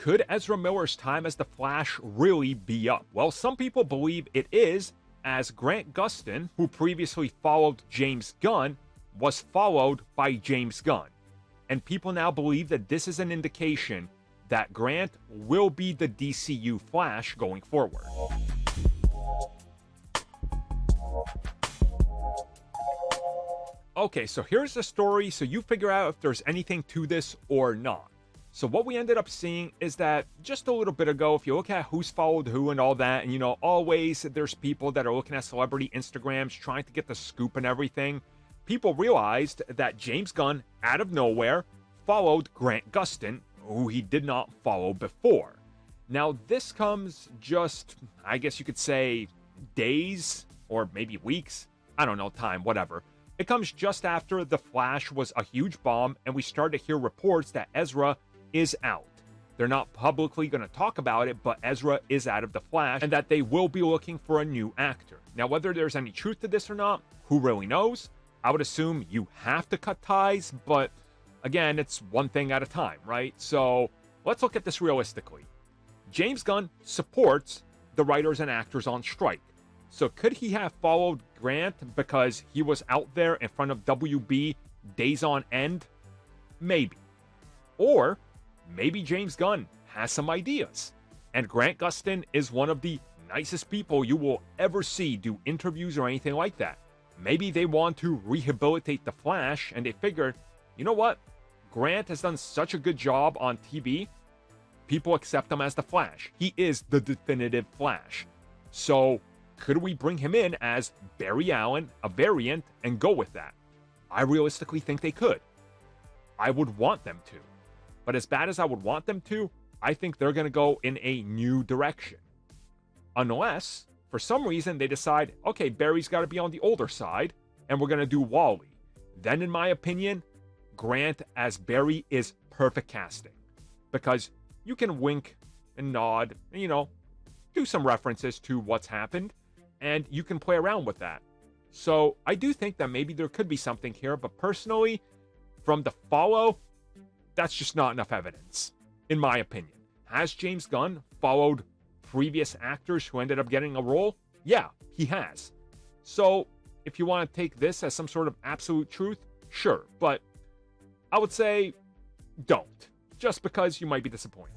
could Ezra Miller's time as the Flash really be up? Well, some people believe it is, as Grant Gustin, who previously followed James Gunn, was followed by James Gunn. And people now believe that this is an indication that Grant will be the DCU Flash going forward. Okay, so here's the story, so you figure out if there's anything to this or not. So what we ended up seeing is that just a little bit ago, if you look at who's followed who and all that, and always there's people that are looking at celebrity Instagrams trying to get the scoop and everything, people realized that James Gunn, out of nowhere, followed Grant Gustin, who he did not follow before. Now, this comes just, I guess you could say, days or maybe weeks. I don't know, time, whatever. It comes just after The Flash was a huge bomb and we started to hear reports that Ezra is out. They're not publicly going to talk about it, but Ezra is out of The Flash and that they will be looking for a new actor. Now, whether there's any truth to this or not, who really knows? I would assume you have to cut ties, but again, it's one thing at a time, right? So let's look at this realistically. James Gunn supports the writers and actors on strike. So could he have followed Grant because he was out there in front of WB days on end? Maybe. Or maybe James Gunn has some ideas. And Grant Gustin is one of the nicest people you will ever see do interviews or anything like that. Maybe they want to rehabilitate the Flash and they figured, you know what? Grant has done such a good job on TV. People accept him as the Flash. He is the definitive Flash. So could we bring him in as Barry Allen, a variant, and go with that? I realistically think they could. I would want them to. But as bad as I would want them to, I think they're going to go in a new direction. Unless, for some reason, they decide, okay, Barry's got to be on the older side, and we're going to do Wally. Then, in my opinion, Grant as Barry is perfect casting. Because you can wink and nod, and, do some references to what's happened, and you can play around with that. So I do think that maybe there could be something here, but personally, from the follow, that's just not enough evidence, in my opinion. Has James Gunn followed previous actors who ended up getting a role? Yeah, he has. So if you want to take this as some sort of absolute truth, sure, but I would say don't, just because you might be disappointed.